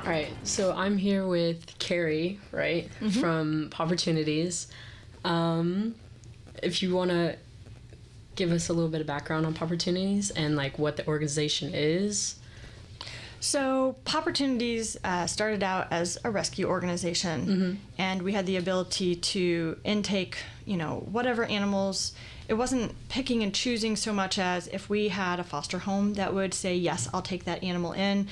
All right, so I'm here with Carrie, right, from Pawportunities. If you want to give us a little bit of background on Pawportunities and like what the organization is. So Pawportunities started out as a rescue organization, and we had the ability to intake, whatever animals. It wasn't picking and choosing so much as if we had a foster home that would say, yes, I'll take that animal in.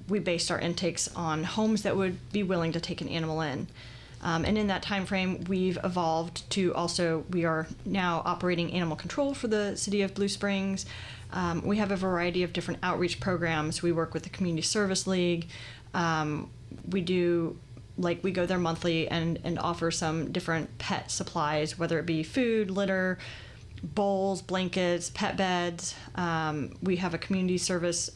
We based our intakes on homes that would be willing to take an animal in. And in that time frame, we've evolved to also, we are now operating animal control for the city of Blue Springs. We have a variety of different outreach programs. We work with the Community Service League. We go there monthly and offer some different pet supplies, whether it be food, litter, bowls, blankets, pet beds. We have a community service.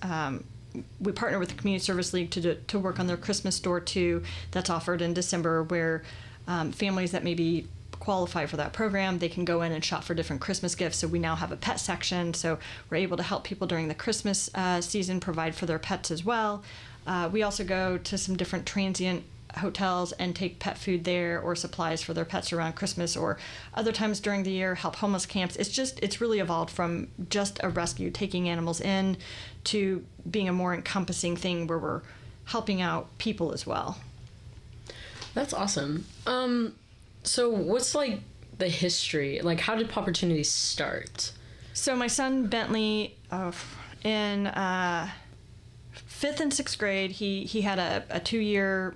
We partner with the Community Service League to work on their Christmas store too. That's offered in December, where families that maybe qualify for that program, they can go in and shop for different Christmas gifts. So we now have a pet section, so we're able to help people during the Christmas season provide for their pets as well. We also go to some different transient hotels and take pet food there or supplies for their pets around Christmas, or other times during the year help homeless camps. It's really evolved from just a rescue, taking animals in, to being a more encompassing thing where we're helping out people as well. That's awesome. So what's like the history? Like, how did Pawportunities start? So my son Bentley, in 5th and 6th grade, he had a 2-year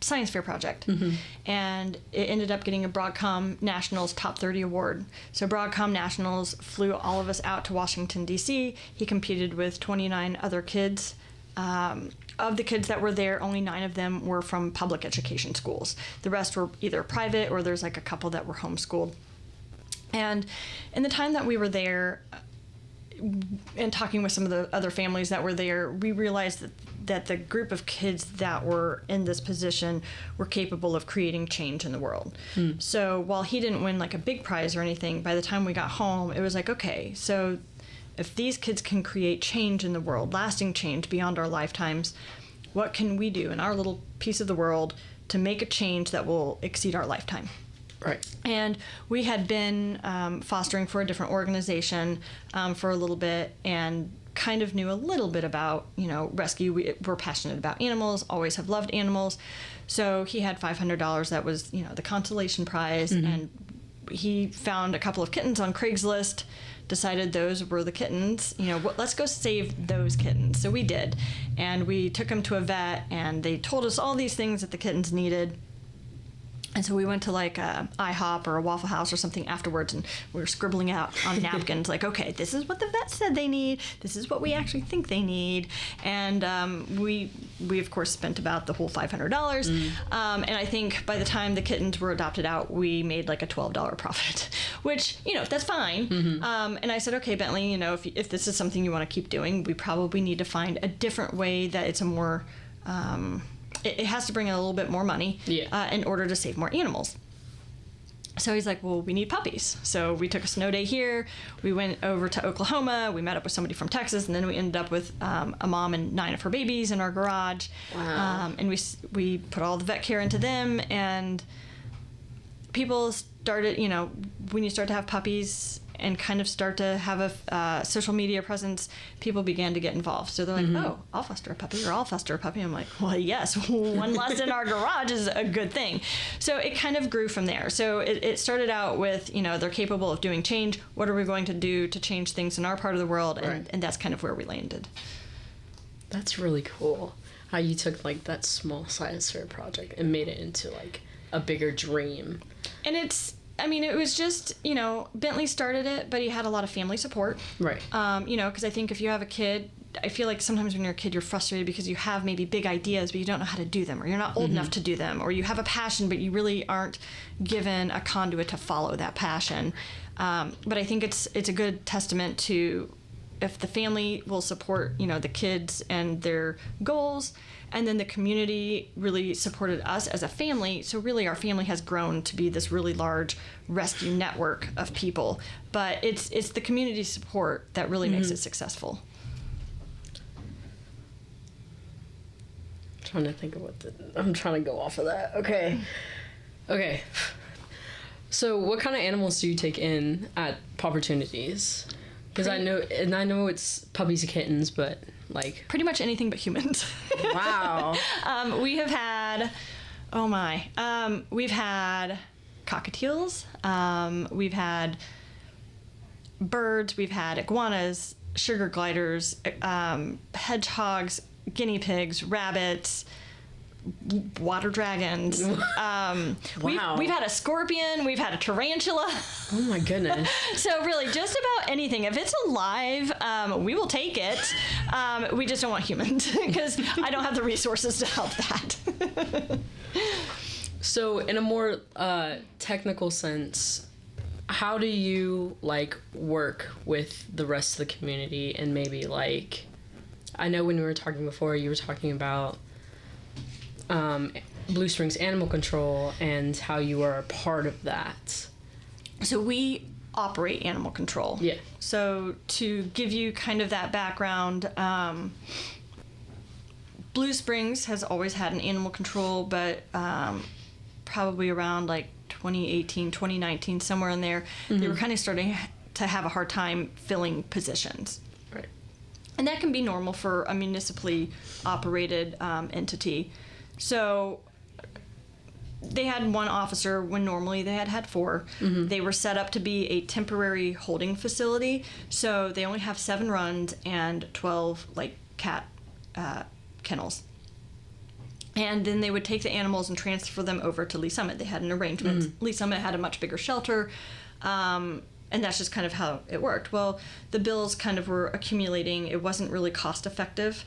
science fair project, and it ended up getting a Broadcom Nationals Top 30 award. So Broadcom Nationals flew all of us out to Washington, D.C. He competed with 29 other kids. Of the kids that were there, only 9 of them were from public education schools. The rest were either private, or there's like a couple that were homeschooled. And in the time that we were there, and talking with some of the other families that were there, we realized that the group of kids that were in this position were capable of creating change in the world. So while he didn't win like a big prize or anything, by the time we got home, it was like, okay, so if these kids can create change in the world, lasting change beyond our lifetimes, what can we do in our little piece of the world to make a change that will exceed our lifetime? Right. And we had been fostering for a different organization for a little bit, and kind of knew a little bit about, rescue. We're passionate about animals, always have loved animals. So he had $500 that was, the consolation prize, and he found a couple of kittens on Craigslist, decided those were the kittens, let's go save those kittens. So we did, and we took them to a vet, and they told us all these things that the kittens needed. And so we went to like a IHOP or a Waffle House or something afterwards, and we were scribbling out on napkins like, okay, this is what the vet said they need. This is what we actually think they need. And we of course spent about the whole $500. And I think by the time the kittens were adopted out, we made like a $12 profit, which, that's fine. And I said, okay, Bentley, if this is something you want to keep doing, we probably need to find a different way that it's a more... It has to bring in a little bit more money in order to save more animals. So he's like, well, we need puppies. So we took a snow day here. We went over to Oklahoma. We met up with somebody from Texas, and then we ended up with a mom and 9 of her babies in our garage. Wow. And we put all the vet care into them, and people started, when you start to have puppies and kind of start to have a social media presence, people began to get involved. So they're like, oh, I'll foster a puppy, or I'll foster a puppy. I'm like, well, yes, one less in our garage is a good thing. So it kind of grew from there. So it started out with, they're capable of doing change. What are we going to do to change things in our part of the world? And that's kind of where we landed. That's really cool. How you took like that small science fair project and made it into like a bigger dream. And it was just, Bentley started it, but he had a lot of family support. Right. Because I think if you have a kid, I feel like sometimes when you're a kid, you're frustrated because you have maybe big ideas, but you don't know how to do them, or you're not old enough to do them, or you have a passion, but you really aren't given a conduit to follow that passion. But I think it's a good testament to if the family will support, the kids and their goals, and then the community really supported us as a family. So really our family has grown to be this really large rescue network of people. But it's the community support that really makes it successful. trying to think of I'm trying to go off of that. Okay. So what kind of animals do you take in at Pawportunities? Because I know it's puppies and kittens, but like pretty much anything but humans. Wow. We have had, we've had cockatiels, we've had birds, we've had iguanas, sugar gliders, hedgehogs, guinea pigs, rabbits, water dragons. Wow. We've had a scorpion, we've had a tarantula. Oh my goodness. So really just about anything. If it's alive, we will take it. We just don't want humans because I don't have the resources to help that. So in a more technical sense, how do you like work with the rest of the community? And maybe like, I know when we were talking before, you were talking about Blue Springs Animal Control and how you are a part of that. So we operate animal control. Yeah. So to give you kind of that background, Blue Springs has always had an animal control, but probably around like 2018, 2019, somewhere in there, they were kind of starting to have a hard time filling positions. Right. And that can be normal for a municipally operated entity. So they had one officer when normally they had 4. They were set up to be a temporary holding facility. So they only have 7 runs and 12 like cat kennels. And then they would take the animals and transfer them over to Lee Summit. They had an arrangement. Lee Summit had a much bigger shelter. And that's just kind of how it worked. Well, the bills kind of were accumulating. It wasn't really cost effective.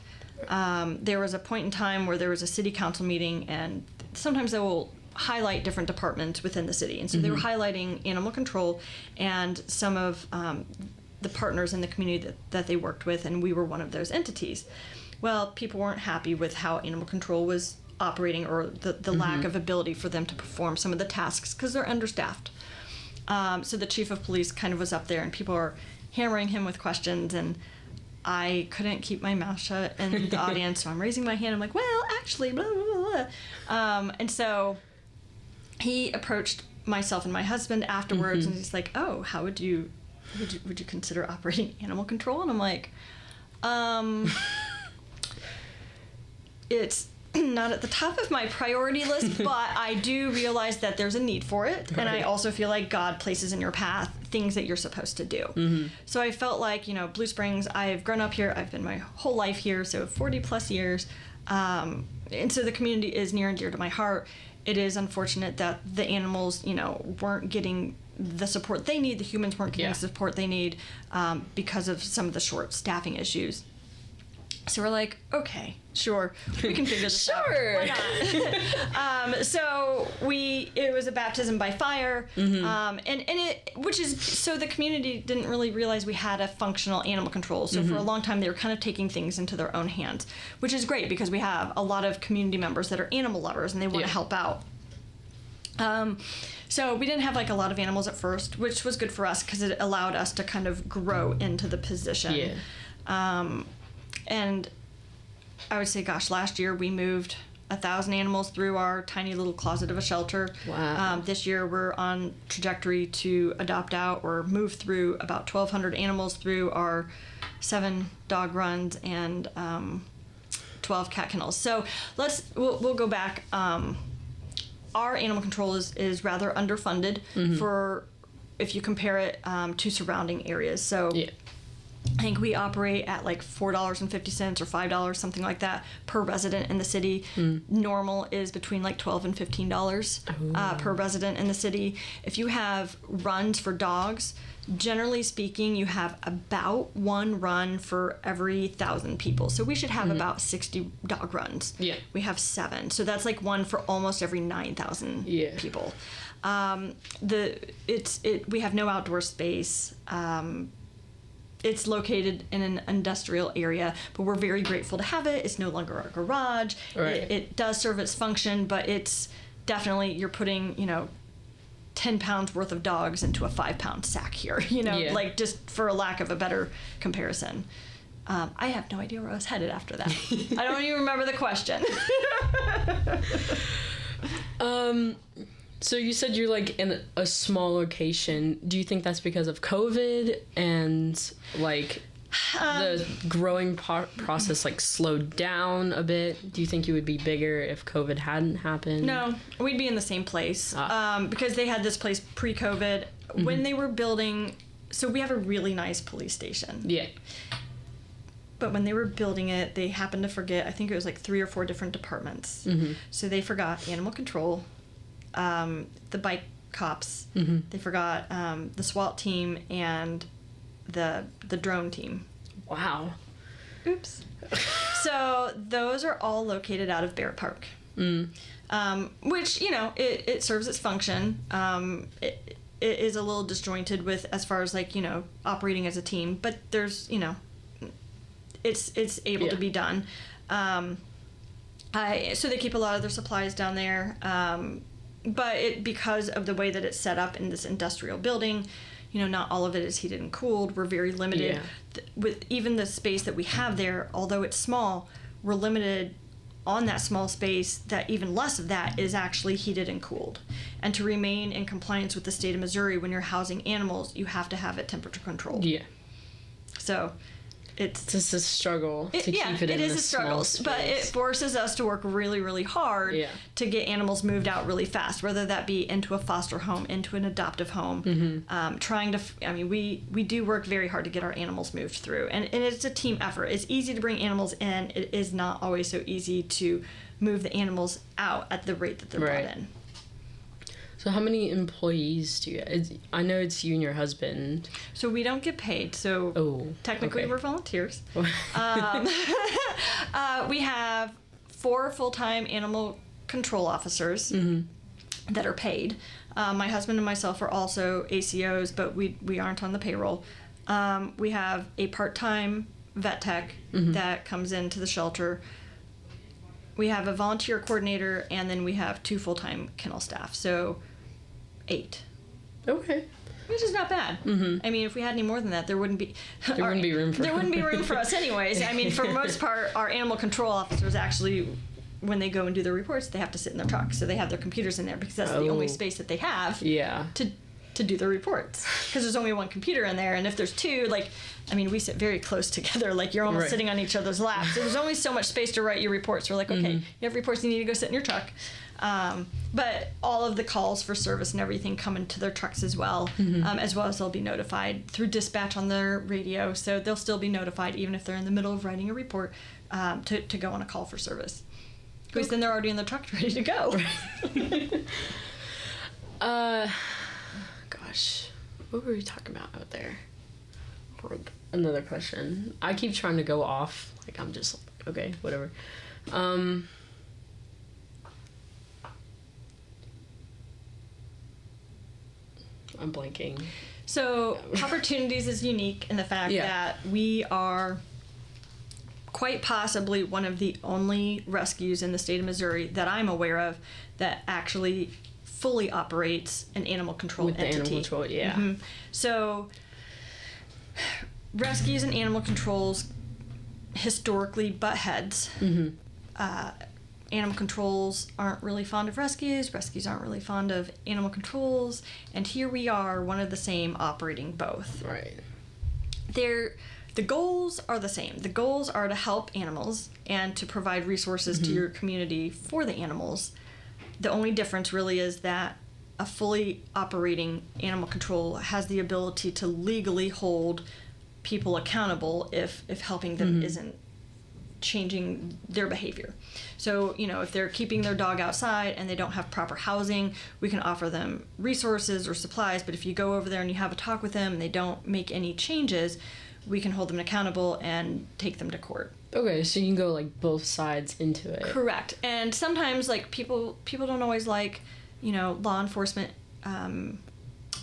There was a point in time where there was a city council meeting, and sometimes they will highlight different departments within the city. And so they were highlighting animal control and some of the partners in the community that they worked with, and we were one of those entities. Well, people weren't happy with how animal control was operating, or the lack of ability for them to perform some of the tasks because they're understaffed. So the chief of police kind of was up there, and people are hammering him with questions, and I couldn't keep my mouth shut in the audience, so I'm raising my hand. I'm like, well, actually, blah, blah, blah. And so he approached myself and my husband afterwards, and he's like, oh, how would you consider operating animal control? And I'm like, it's not at the top of my priority list, but I do realize that there's a need for it. Right. And I also feel like God places in your path things that you're supposed to do. So I felt like, Blue Springs, I've grown up here. I've been my whole life here, so 40 plus years. And so the community is near and dear to my heart. It is unfortunate that the animals, weren't getting the support they need. The humans weren't getting the support they need because of some of the short staffing issues. So we're like, okay, sure, we can figure this out. Why not? So it was a baptism by fire, so the community didn't really realize we had a functional animal control. So for a long time, they were kind of taking things into their own hands, which is great because we have a lot of community members that are animal lovers and they want to help out. So we didn't have like a lot of animals at first, which was good for us because it allowed us to kind of grow into the position. And I would say, last year we moved 1,000 animals through our tiny little closet of a shelter. Wow. This year we're on trajectory to adopt out or move through about 1,200 animals through our 7 dog runs and 12 cat kennels. So we'll go back. Our animal control is rather underfunded for if you compare it to surrounding areas. So. Yeah. I think we operate at like $4.50 or $5, something like that, per resident in the city. Normal is between like $12 and $15 per resident in the city. If you have runs for dogs, generally speaking, you have about 1 run for every 1,000 people. So we should have about 60 dog runs. Yeah. We have 7. So that's like 1 for almost every 9,000 people. We have no outdoor space. It's located in an industrial area, but we're very grateful to have it. It's no longer our garage. Right. It does serve its function, but it's definitely, you're putting, 10 pounds worth of dogs into a 5-pound sack here, like just for a lack of a better comparison. I have no idea where I was headed after that. I don't even remember the question. So you said you're like in a small location. Do you think that's because of COVID and like the growing process like slowed down a bit? Do you think you would be bigger if COVID hadn't happened? No, we'd be in the same place because they had this place pre-COVID. When they were building, so we have a really nice police station. Yeah. But when they were building it, they happened to forget, I think it was like 3 or 4 different departments. So they forgot animal control, the bike cops, they forgot the SWAT team, and the drone team. Wow. Oops. So those are all located out of Bear Park, which, you know, it serves its function. It is a little disjointed with as far as like, you know, operating as a team, but there's, you know, it's able to be done. So they keep a lot of their supplies down there, but because of the way that it's set up in this industrial building, you know, not all of it is heated and cooled. We're very limited with even the space that we have there. Although it's small, we're limited on that small space. That even less of that is actually heated and cooled. And to remain in compliance with the state of Missouri, when you're housing animals, you have to have it temperature controlled. Yeah. So it's just a struggle to keep it in it is a struggle, but it forces us to work really, really hard to get animals moved out really fast, whether that be into a foster home, into an adoptive home, trying to, I mean, we do work very hard to get our animals moved through, and it's a team effort. It's easy to bring animals in. It is not always so easy to move the animals out at the rate that they're brought in. So how many employees do you have? I know it's you and your husband. So we don't get paid. So technically we're volunteers. We have 4 full-time animal control officers that are paid. My husband and myself are also ACOs, but we aren't on the payroll. We have a part-time vet tech that comes into the shelter. We have a volunteer coordinator, and then we have 2 full-time kennel staff. So 8. Okay. Which is not bad. I mean, if we had any more than that, there wouldn't be room for us anyways. I mean, for the most part, our animal control officers actually, when they go and do their reports, they have to sit in their truck. So they have their computers in there because that's the only space that they have to do their reports. Because there's only 1 computer in there, and if there's 2, like, I mean, we sit very close together, like you're almost sitting on each other's laps. So there's only so much space to write your reports. We're like, okay, you have reports, you need to go sit in your truck. But all of the calls for service and everything come into their trucks as well as they'll be notified through dispatch on their radio. So they'll still be notified even if they're in the middle of writing a report to go on a call for service. Because then they're already in the truck ready to go. Gosh, what were we talking about out there? Another question. I keep trying to go off. Like, I'm just like, okay, whatever. I'm blanking. So, Pawportunities is unique in the fact that we are quite possibly one of the only rescues in the state of Missouri that I'm aware of that actually fully operates an animal control entity. With the animal control, So, rescues and animal controls historically butt heads. Animal controls aren't really fond of rescues aren't really fond of animal controls, and here we are, one of the same, operating both. Right. The goals are the same. The goals are to help animals and to provide resources to your community for the animals. The only difference really is that a fully operating animal control has the ability to legally hold people accountable if helping them isn't changing their behavior. So, you know, if they're keeping their dog outside and they don't have proper housing, we can offer them resources or supplies, but if you go over there and you have a talk with them and they don't make any changes, we can hold them accountable and take them to court. Okay, so you can go like both sides into it. Correct. And sometimes like people don't always like, you know, law enforcement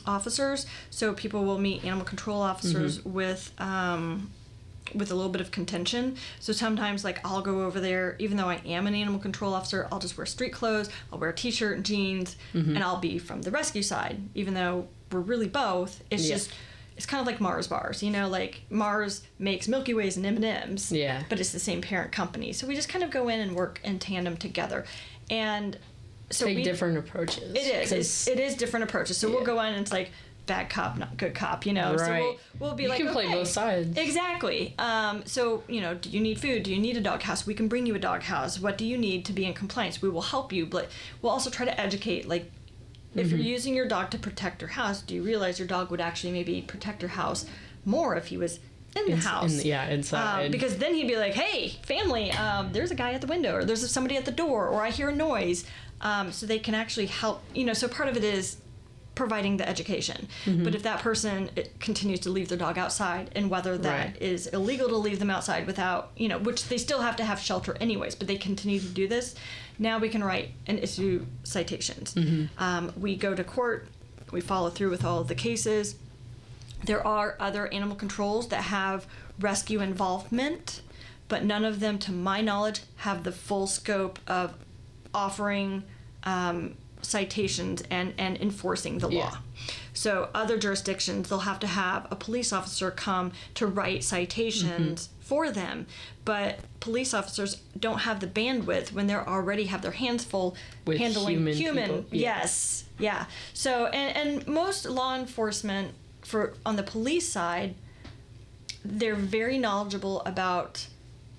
officers, so people will meet animal control officers with a little bit of contention. So sometimes like I'll go over there, even though I am an animal control officer, I'll just wear street clothes, I'll wear a t-shirt and jeans, and I'll be from the rescue side, even though we're really both. It's just it's kind of like Mars bars, like Mars makes Milky Ways and M&Ms, Yeah. but it's the same parent company. So we just kind of go in and work in tandem together. And so Take different approaches. It is. It is different approaches. So we'll go in and it's like bad cop, not good cop, Right. So we'll be like, you can play both sides. Exactly. So, do you need food? Do you need a doghouse? We can bring you a doghouse. What do you need to be in compliance? We will help you, but we'll also try to educate, like, if you're using your dog to protect your house, do you realize your dog would actually maybe protect your house more if he was in the house? Inside. Because then he'd be like, hey, family, there's a guy at the window, or there's somebody at the door, or I hear a noise. So they can actually help, so part of it is providing the education. But if that person continues to leave their dog outside, and whether that is illegal to leave them outside without, which they still have to have shelter anyways, but they continue to do this, now we can write and issue citations. We go to court, we follow through with all of the cases. There are other animal controls that have rescue involvement, but none of them, to my knowledge, have the full scope of offering citations and enforcing the law. So other jurisdictions, they'll have to have a police officer come to write citations for them, but police officers don't have the bandwidth when they already have their hands full with handling human people. Yes. Yeah. So and most law enforcement on the police side, they're very knowledgeable about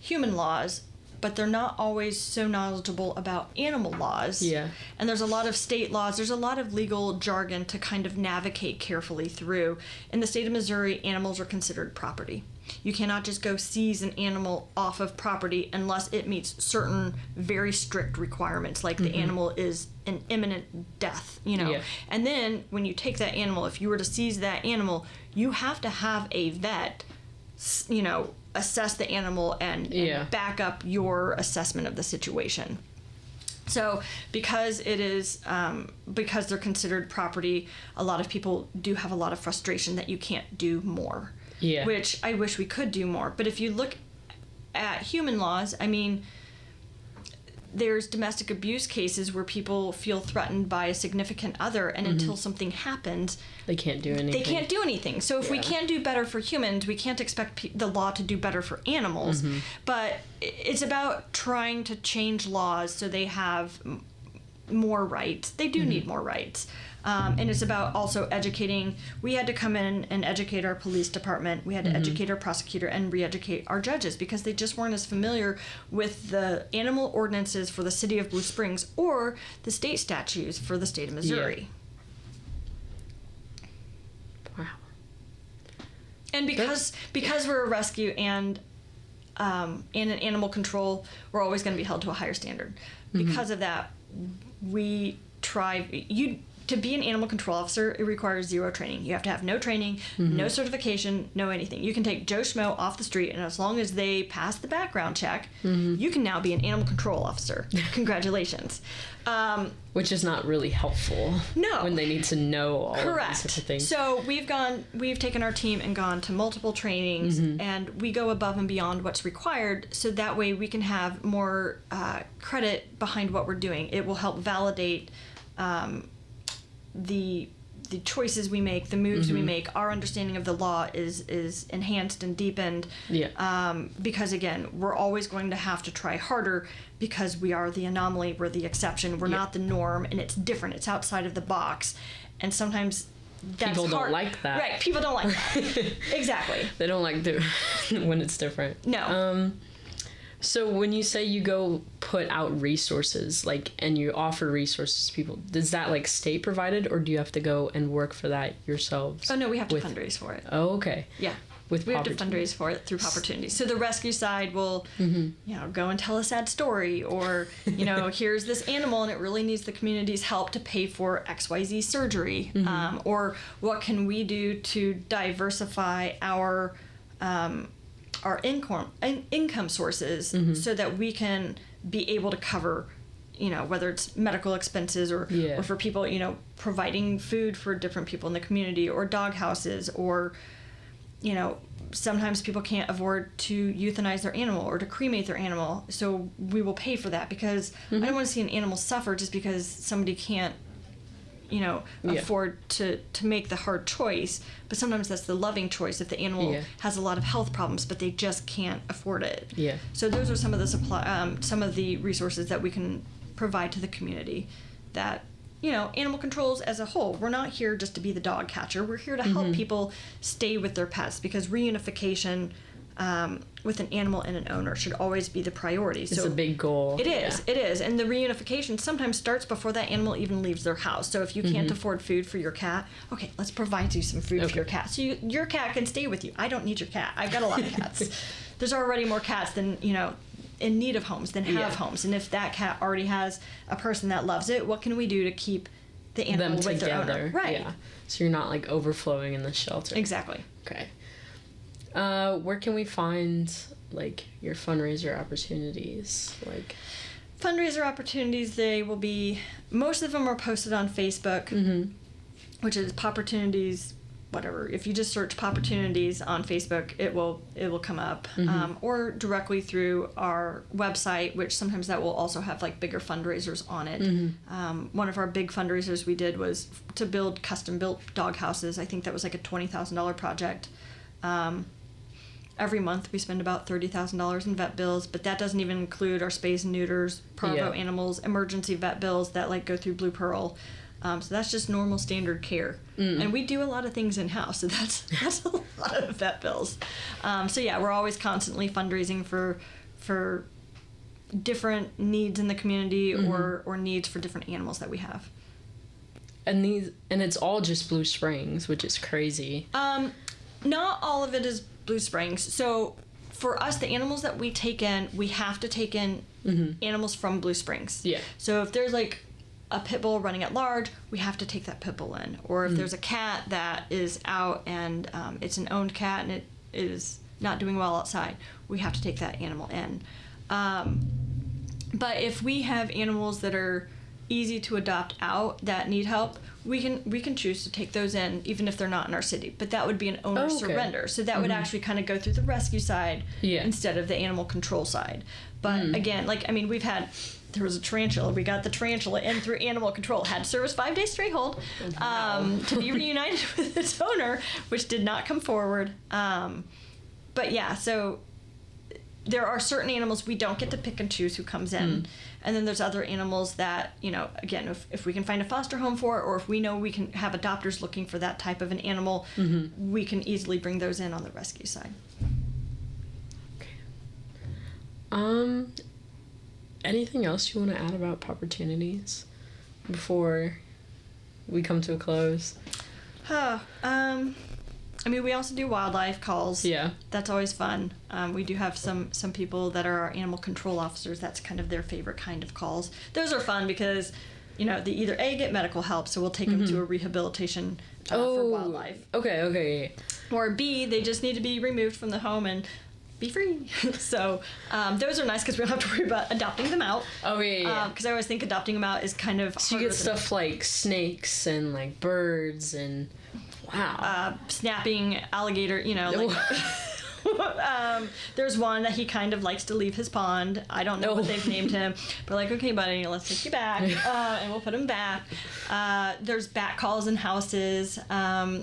human laws, but they're not always so knowledgeable about animal laws. Yeah. And there's a lot of state laws. There's a lot of legal jargon to kind of navigate carefully through. In the state of Missouri, animals are considered property. You cannot just go seize an animal off of property unless it meets certain very strict requirements, like the animal is an imminent death, Yeah. And then when you take that animal, if you were to seize that animal, you have to have a vet, assess the animal and back up your assessment of the situation. So because it is, because they're considered property, a lot of people do have a lot of frustration that you can't do more. Yeah. Which I wish we could do more. But if you look at human laws, I mean, there's domestic abuse cases where people feel threatened by a significant other, and until something happens, they can't do anything. So if we can't do better for humans, we can't expect the law to do better for animals. But it's about trying to change laws so they have more rights. They do need more rights. And it's about also educating. We had to come in and educate our police department. We had to educate our prosecutor and re-educate our judges because they just weren't as familiar with the animal ordinances for the city of Blue Springs or the state statutes for the state of Missouri. Wow. And because we're a rescue and in an animal control, we're always going to be held to a higher standard. Because of that, we try. To be an animal control officer, it requires 0 training. You have to have no training, no certification, no anything. You can take Joe Schmo off the street, and as long as they pass the background check, you can now be an animal control officer. Congratulations. Which is not really helpful. No. When they need to know all of these types of things. So we've taken our team and gone to multiple trainings, and we go above and beyond what's required, so that way we can have more credit behind what we're doing. It will help validate the choices we make, the moves we make. Our understanding of the law is enhanced and deepened. Because again, we're always going to have to try harder because we are the anomaly, we're the exception, we're not the norm, and it's different, it's outside of the box. And sometimes that's people don't hard. like that. Right, people don't like that. Exactly. They don't like when it's different. No. So when you say you go put out resources, and you offer resources to people, is that state provided, or do you have to go and work for that yourselves? Oh no, we have to fundraise for it. Oh, okay. Yeah. We have to fundraise for it through Pawportunities. So the rescue side will, go and tell a sad story, or, here's this animal and it really needs the community's help to pay for XYZ surgery. Or what can we do to diversify our income sources so that we can be able to cover, whether it's medical expenses or for people, providing food for different people in the community, or dog houses, or, sometimes people can't afford to euthanize their animal or to cremate their animal. So we will pay for that because I don't want to see an animal suffer just because somebody can't, afford to make the hard choice, but sometimes that's the loving choice if the animal has a lot of health problems but they just can't afford it. So those are some of the some of the resources that we can provide to the community. That animal controls as a whole, we're not here just to be the dog catcher. We're here to help people stay with their pets, because reunification with an animal and an owner should always be the priority. It's a big goal. It is. And the reunification sometimes starts before that animal even leaves their house. So if you can't afford food for your cat, okay, let's provide you some food for your cat. So your cat can stay with you. I don't need your cat. I've got a lot of cats. There's already more cats than, in need of homes than have homes. And if that cat already has a person that loves it, what can we do to keep the animal with their owner? Right. Yeah. So you're not like overflowing in the shelter. Exactly. Okay. Where can we find like your fundraiser opportunities? Like fundraiser opportunities, they will be, most of them are posted on Facebook, which is Pawportunities, whatever. If you just search Pawportunities on Facebook, it will come up, or directly through our website, which sometimes that will also have like bigger fundraisers on it. One of our big fundraisers we did was to build custom built dog houses. I think that was like a $20,000 project. Every month we spend about $30,000 in vet bills, but that doesn't even include our spays and neuters, parvo animals, emergency vet bills that like go through Blue Pearl. So that's just normal standard care. And we do a lot of things in-house, so that's a lot of vet bills. So yeah, we're always constantly fundraising for different needs in the community, or needs for different animals that we have. And it's all just Blue Springs, which is crazy. Not all of it is Blue Springs. So for us, the animals that we take in, we have to take in animals from Blue Springs. So if there's like a pit bull running at large, we have to take that pit bull in. Or if there's a cat that is out and it's an owned cat and it is not doing well outside, we have to take that animal in. But if we have animals that are easy to adopt out that need help, we can choose to take those in even if they're not in our city, but that would be an owner surrender, so that would actually kind of go through the rescue side instead of the animal control side. But again, there was a tarantula, we got the tarantula in through animal control, had to service 5 days straight hold to be reunited with its owner, which did not come forward. But yeah, so there are certain animals we don't get to pick and choose who comes in. And then there's other animals that, again, if we can find a foster home for it, or if we know we can have adopters looking for that type of an animal, we can easily bring those in on the rescue side. Okay. Anything else you want to add about Pawportunities before we come to a close? We also do wildlife calls. Yeah. That's always fun. We do have some people that are our animal control officers. That's kind of their favorite kind of calls. Those are fun because, they either A, get medical help, so we'll take them to a rehabilitation for wildlife. Okay. Or B, they just need to be removed from the home and be free. So those are nice because we don't have to worry about adopting them out. Oh, yeah. Because I always think adopting them out is kind of So you get stuff like snakes and like birds and... Wow. Snapping alligator, there's one that he kind of likes to leave his pond. I don't know what they've named him, but like, okay, buddy, let's take you back, and we'll put him back. There's bat calls in houses,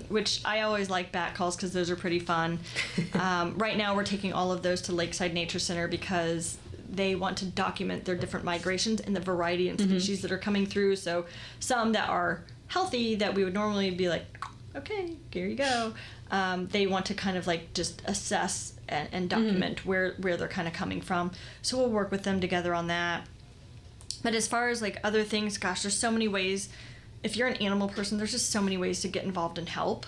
which I always like bat calls because those are pretty fun. Right now we're taking all of those to Lakeside Nature Center because they want to document their different migrations and the variety and species that are coming through. So some that are healthy that we would normally be like, okay, here you go. They want to kind of like just assess and document where they're kind of coming from. So we'll work with them together on that. But as far as like other things, gosh, there's so many ways. If you're an animal person, there's just so many ways to get involved and help.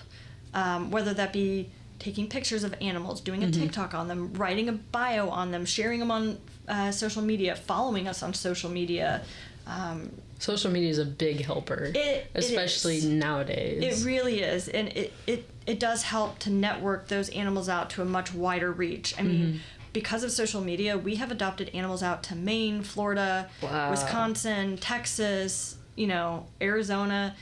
Whether that be taking pictures of animals, doing a TikTok on them, writing a bio on them, sharing them on social media, following us on social media. Social media is a big helper, especially nowadays. It really is, and it does help to network those animals out to a much wider reach. I mean, because of social media, we have adopted animals out to Maine, Florida, Wisconsin, Texas, Arizona.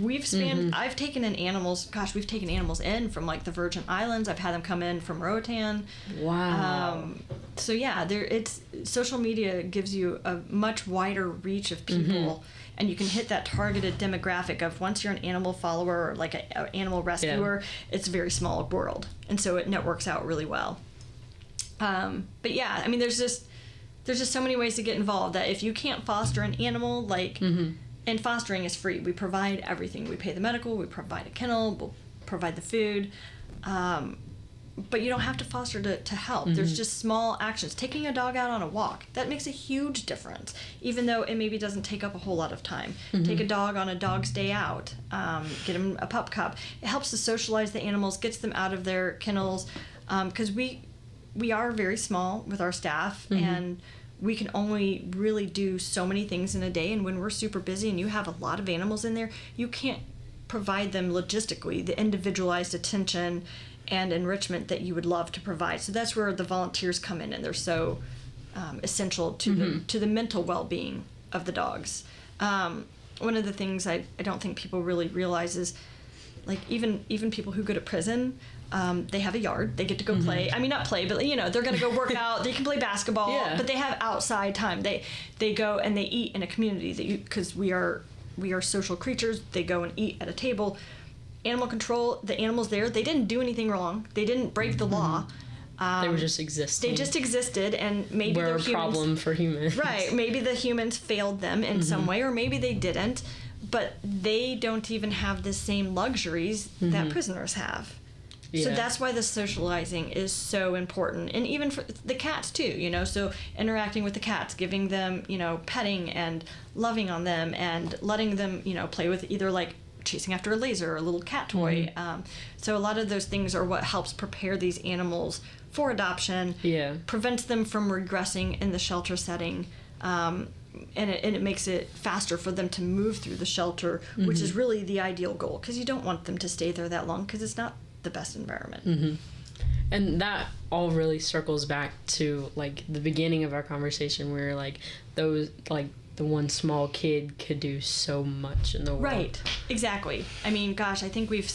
I've taken in animals, we've taken animals in from like the Virgin Islands. I've had them come in from Roatan. Wow. So yeah, social media gives you a much wider reach of people, and you can hit that targeted demographic of once you're an animal follower or like an animal rescuer, it's a very small world. And so it networks out really well. But yeah, I mean, there's just so many ways to get involved that if you can't foster an animal, like, and fostering is free. We provide everything. We pay the medical, we provide a kennel, we'll provide the food. But you don't have to foster to help. There's just small actions. Taking a dog out on a walk, that makes a huge difference, even though it maybe doesn't take up a whole lot of time. Take a dog on a dog's day out, get him a pup cup. It helps to socialize the animals, gets them out of their kennels, because we are very small with our staff, and we can only really do so many things in a day. And when we're super busy and you have a lot of animals in there, you can't provide them logistically the individualized attention and enrichment that you would love to provide. So that's where the volunteers come in, and they're so essential to the mental well-being of the dogs. One of the things I don't think people really realize is, like, even people who go to prison, they have a yard. They get to go play. I mean, not play, but they're going to go work out. They can play basketball, but they have outside time. They go and they eat in a community because we are social creatures. They go and eat at a table. Animal control, the animals there, they didn't do anything wrong. They didn't break the law. They were just existing. They just existed, and maybe we're a problem for humans. Right. Maybe the humans failed them in some way, or maybe they didn't. But they don't even have the same luxuries that prisoners have. Yeah. So that's why the socializing is so important. And even for the cats too, so interacting with the cats, giving them, petting and loving on them and letting them, play with either like chasing after a laser or a little cat toy. So a lot of those things are what helps prepare these animals for adoption, prevents them from regressing in the shelter setting, and it makes it faster for them to move through the shelter, which is really the ideal goal, because you don't want them to stay there that long, because it's not the best environment. And that all really circles back to like the beginning of our conversation, where like those, like, the one small kid could do so much in the world. Right, exactly. I mean, gosh, I think we've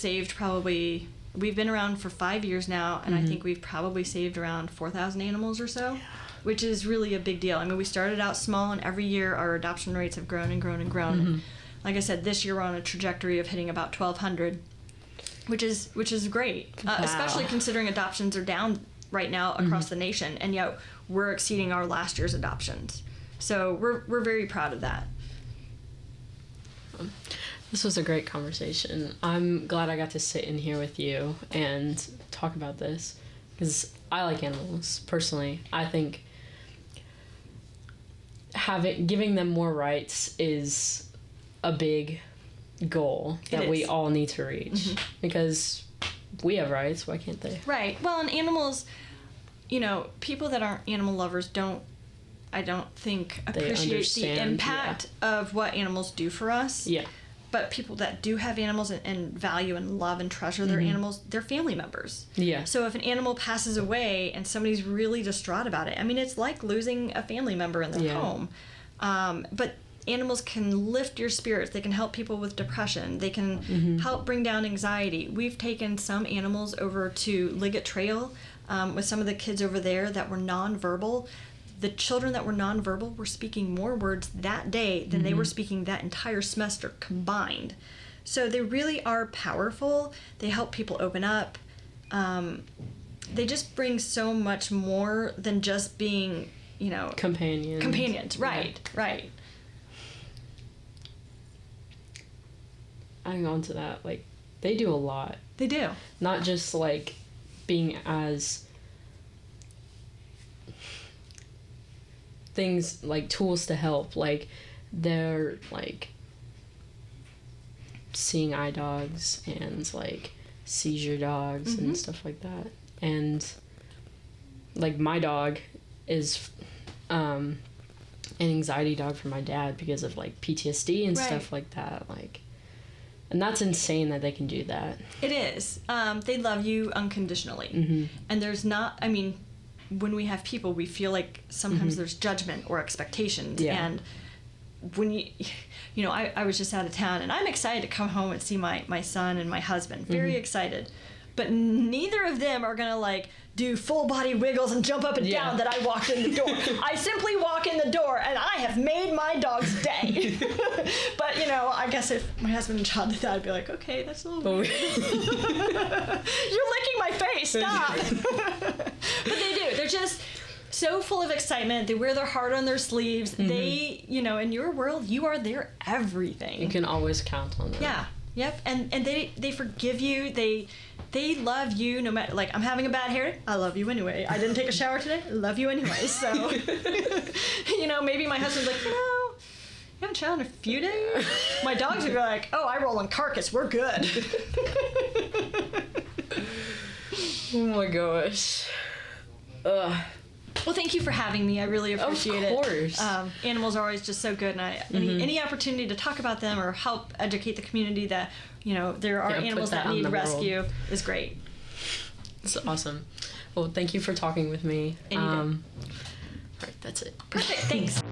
been around for 5 years now, and I think we've probably saved around 4,000 animals or so, which is really a big deal. I mean, we started out small, and every year our adoption rates have grown and grown and grown. And like I said, this year we're on a trajectory of hitting about 1,200, which is great, especially considering adoptions are down right now across the nation, and yet we're exceeding our last year's adoptions. So we're very proud of that. This was a great conversation. I'm glad I got to sit in here with you and talk about this, because I like animals personally. I think giving them more rights is a big goal that we all need to reach, because we have rights. Why can't they? Right. Well, and animals, people that aren't animal lovers I don't think appreciate the impact of what animals do for us. Yeah. But people that do have animals and value and love and treasure their animals, they're family members. Yeah. So if an animal passes away and somebody's really distraught about it, I mean, it's like losing a family member in their home. But animals can lift your spirits. They can help people with depression. They can help bring down anxiety. We've taken some animals over to Liggett Trail with some of the kids over there that were nonverbal. The children that were nonverbal were speaking more words that day than they were speaking that entire semester combined. So they really are powerful. They help people open up. They just bring so much more than just being, companions. Right, right. Adding on to that, like, they do a lot. They do. Not just, like, being as things, like, tools to help. Like, they're, like, seeing eye dogs and, like, seizure dogs and stuff like that. And, like, my dog is an anxiety dog for my dad because of, like, PTSD and stuff like that. Like, and that's insane that they can do that. It is. They love you unconditionally. And there's not, I mean, when we have people, we feel like sometimes there's judgment or expectations. And when I was just out of town, and I'm excited to come home and see my son and my husband. Very excited. But neither of them are going to, like, do full body wiggles and jump up and down that I walked in the door. I simply walk in the door, and I have made my dog's day. But, I guess if my husband and child did that, I'd be like, okay, that's a little weird. You're licking my face, stop. But they do. They're just so full of excitement. They wear their heart on their sleeves. They, in your world, you are their everything. You can always count on them. Yeah. Yep. And they forgive you. They love you no matter, like, I'm having a bad hair day, I love you anyway. I didn't take a shower today, I love you anyway. So, maybe my husband's like, you haven't showered in a few days? My dogs would be like, oh, I roll on carcass, we're good. Oh my gosh. Ugh. Well, thank you for having me. I really appreciate it. Of course. Animals are always just so good, and any opportunity to talk about them or help educate the community that, there are animals that need rescue is great. It's awesome. Well, thank you for talking with me. All right, that's it. Perfect. Thanks.